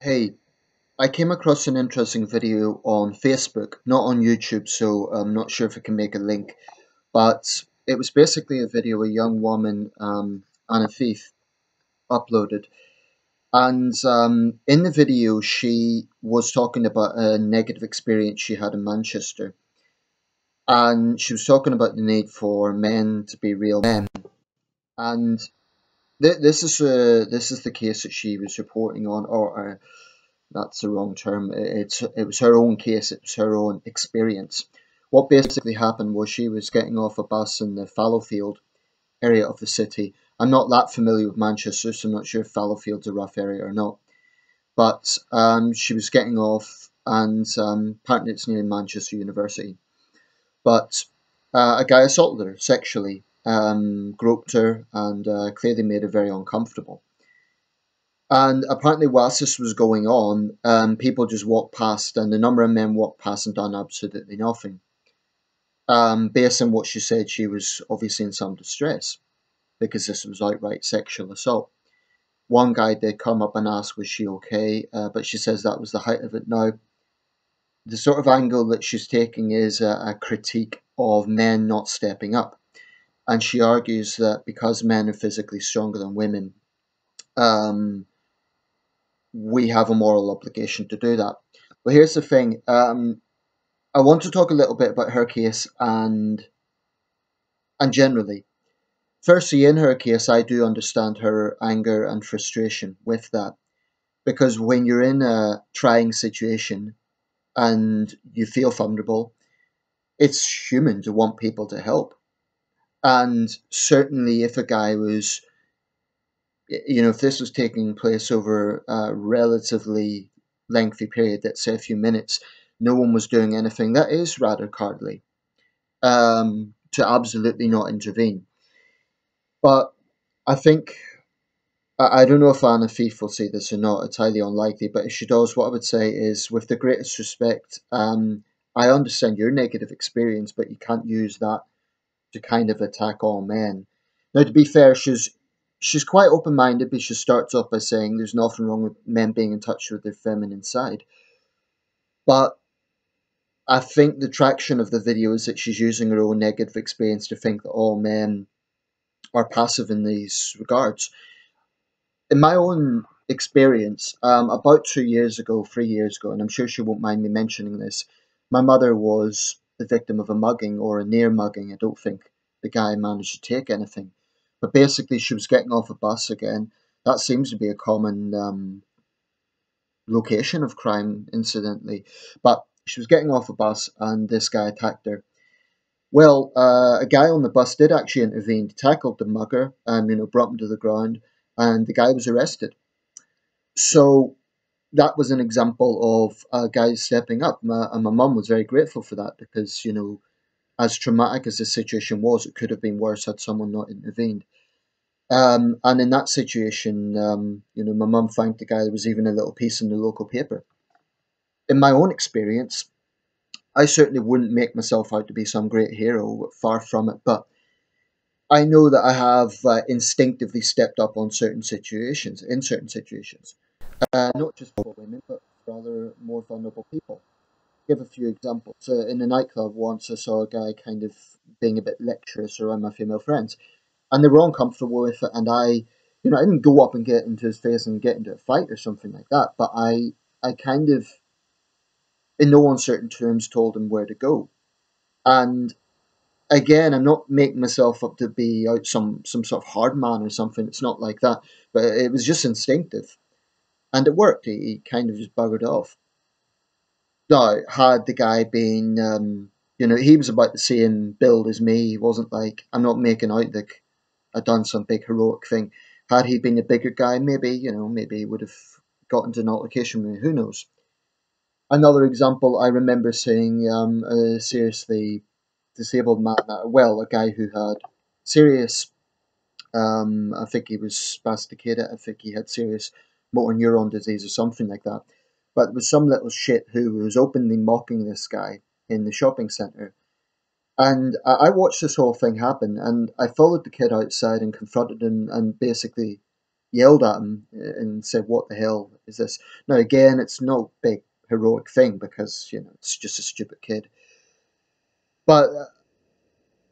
Hey, I came across an interesting video on Facebook, not on YouTube, so I'm not sure if I can make a link, but it was basically a video a young woman, Anna Thief, uploaded. And in the video, she was talking about a negative experience she had in Manchester. And she was talking about the need for men to be real men. And this is the case that she was reporting on, or that's the wrong term. It was her own case. It was her own experience. What basically happened was she was getting off a bus in the Fallowfield area of the city. I'm not that familiar with Manchester, so I'm not sure if Fallowfield's a rough area or not. But she was getting off, and apparently it's near Manchester University. But a guy assaulted her sexually, groped her, and clearly made her very uncomfortable. And apparently, whilst this was going on, people just walked past, and a number of men walked past and done absolutely nothing. Based on what she said, she was obviously in some distress because this was outright sexual assault. One guy did come up and ask, was she okay? But she says that was the height of it. Now, the sort of angle that she's taking is a critique of men not stepping up. And she argues that because men are physically stronger than women, um, we have a moral obligation to do that. But here's the thing. I want to talk a little bit about her case and generally. Firstly, in her case, I do understand her anger and frustration with that because when you're in a trying situation and you feel vulnerable, it's human to want people to help. And certainly, if a guy was, if this was taking place over a relatively lengthy period, let's say a few minutes, no one was doing anything, that is rather cowardly, to absolutely not intervene. But I think I don't know if Anna Fief will say this or not. It's highly unlikely. But if she does, what I would say is, with the greatest respect, I understand your negative experience, but you can't use that to kind of attack all men. Now, to be fair, she's quite open minded, but she starts off by saying there's nothing wrong with men being in touch with their feminine side. But I think the traction of the video is that she's using her own negative experience to think that all men are passive in these regards. In my own experience, about 2 years ago, 3 years ago, and I'm sure she won't mind me mentioning this, my mother was the victim of a mugging or a near mugging. I don't think the guy managed to take anything. But basically, she was getting off a bus again. That seems to be a common location of crime, incidentally. But she was getting off a bus, and this guy attacked her. Well, a guy on the bus did actually intervene, tackled the mugger, brought him to the ground, and the guy was arrested. So that was an example of guys stepping up. And my mum was very grateful for that because, as traumatic as the situation was, it could have been worse had someone not intervened. And in that situation, my mum thanked the guy. There was even a little piece in the local paper. In my own experience, I certainly wouldn't make myself out to be some great hero, far from it. But I know that I have instinctively stepped up on in certain situations, not just for women, but for other more vulnerable people. Give a few examples. So in a nightclub once, I saw a guy kind of being a bit lecherous around my female friends, and they were uncomfortable with it. And I didn't go up and get into his face and get into a fight or something like that. But I kind of, in no uncertain terms, told him where to go. And again, I'm not making myself up to be out some sort of hard man or something. It's not like that. But it was just instinctive, and it worked. He kind of just buggered off. Now, had the guy been, he was about the same build as me. He wasn't like, I'm not making out like I'd done some big heroic thing. Had he been a bigger guy, maybe, maybe he would have got into an altercation with me. Who knows? Another example, I remember seeing a seriously disabled man, a guy who had serious, I think he was spasticated, I think he had serious motor neuron disease or something like that. But there was some little shit who was openly mocking this guy in the shopping centre. And I watched this whole thing happen, and I followed the kid outside and confronted him and basically yelled at him and said, "What the hell is this?" Now, again, it's no big heroic thing because it's just a stupid kid. But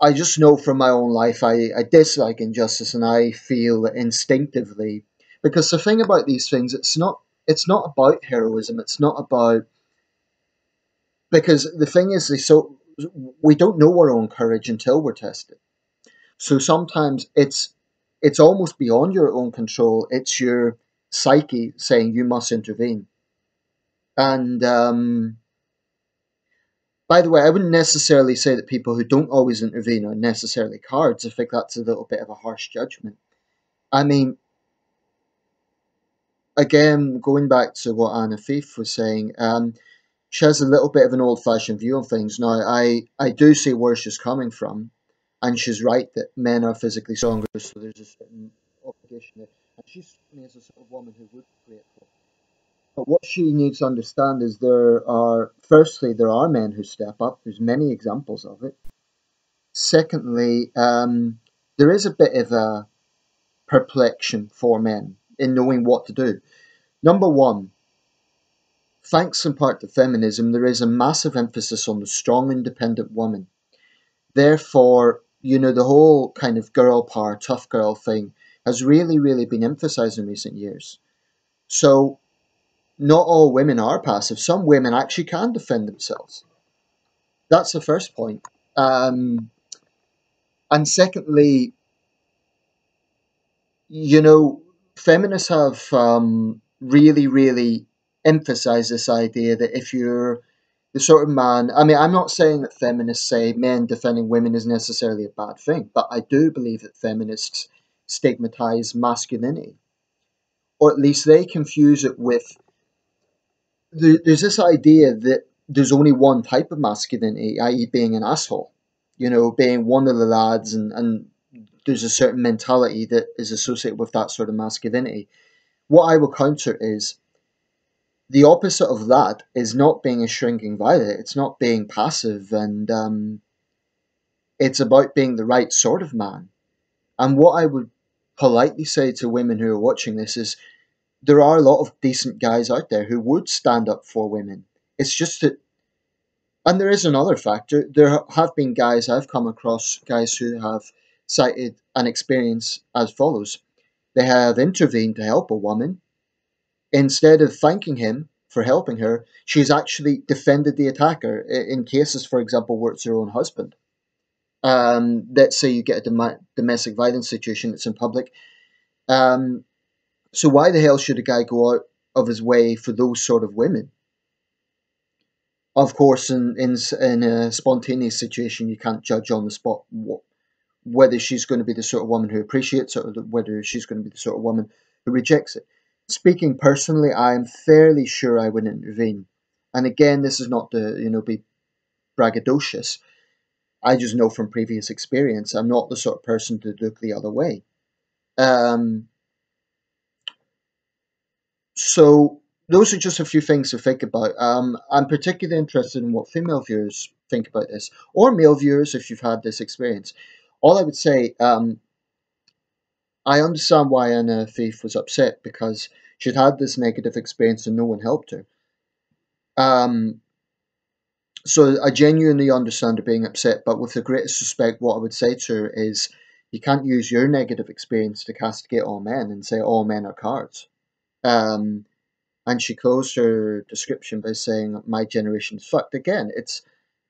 I just know from my own life, I dislike injustice, and I feel that instinctively, because the thing about these things, it's not about heroism. It's not about, because the thing is, we don't know our own courage until we're tested. So sometimes it's almost beyond your own control. It's your psyche saying you must intervene. And by the way, I wouldn't necessarily say that people who don't always intervene are necessarily cowards. I think that's a little bit of a harsh judgment. I mean, again, going back to what Anna Faith was saying, she has a little bit of an old-fashioned view on things. Now, I do see where she's coming from, and she's right that men are physically stronger, so there's a certain obligation there. And she struck me as a sort of woman who would be grateful. But what she needs to understand is firstly, there are men who step up. There's many examples of it. Secondly, there is a bit of a perplexion for men in knowing what to do. Number one, thanks in part to feminism, there is a massive emphasis on the strong, independent woman. Therefore, the whole kind of girl power, tough girl thing has really, really been emphasized in recent years. So, not all women are passive. Some women actually can defend themselves. That's the first point. And secondly, you know, feminists have really, really emphasized this idea that if you're the sort of man, I mean, I'm not saying that feminists say men defending women is necessarily a bad thing, but I do believe that feminists stigmatize masculinity, or at least they confuse it with. There's this idea that there's only one type of masculinity, i.e., being an asshole, being one of the lads, and there's a certain mentality that is associated with that sort of masculinity. What I will counter is the opposite of that is not being a shrinking violet. It's not being passive, and it's about being the right sort of man. And what I would politely say to women who are watching this is there are a lot of decent guys out there who would stand up for women. It's just that, and there is another factor. There have been guys I've come across, guys who have cited an experience as follows. They have intervened to help a woman. Instead of thanking him for helping her, she's actually defended the attacker in cases, for example, where it's her own husband. Let's say you get a domestic violence situation that's in public. So why the hell should a guy go out of his way for those sort of women? Of course, in a spontaneous situation, you can't judge on the spot whether she's going to be the sort of woman who appreciates it or whether she's going to be the sort of woman who rejects it. Speaking personally, I am fairly sure I would intervene. And again, this is not to be braggadocious. I just know from previous experience, I'm not the sort of person to look the other way. Um, so those are just a few things to think about. I'm particularly interested in what female viewers think about this, or male viewers if you've had this experience. All I would say, I understand why Anna Faith was upset because she'd had this negative experience and no one helped her. Um, so I genuinely understand her being upset, but with the greatest respect, what I would say to her is you can't use your negative experience to castigate all men and say all men are cowards. Um, and she closed her description by saying my generation's fucked. Again, it's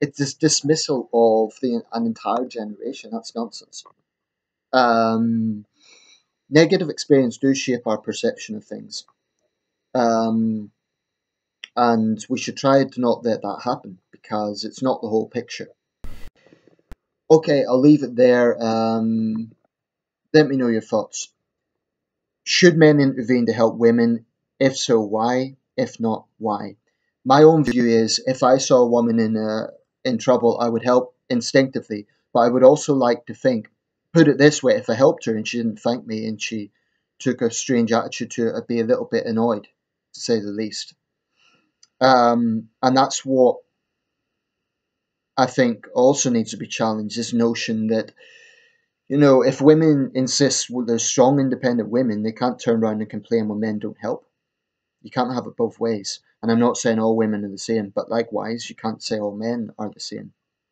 this dismissal of an entire generation. That's nonsense. Um, Negative experience do shape our perception of things. Um, and we should try to not let that happen because it's not the whole picture. Okay, I'll leave it there. Let me know your thoughts. Should men intervene to help women? If so, why? If not, why? My own view is if I saw a woman in trouble, I would help instinctively, but I would also like to think, put it this way, if I helped her and she didn't thank me and she took a strange attitude to it, I'd be a little bit annoyed, to say the least. And that's what I think also needs to be challenged, this notion that If women insist there's strong independent women, they can't turn around and complain when men don't help. You can't have it both ways. And I'm not saying all women are the same, but likewise, you can't say all men are the same.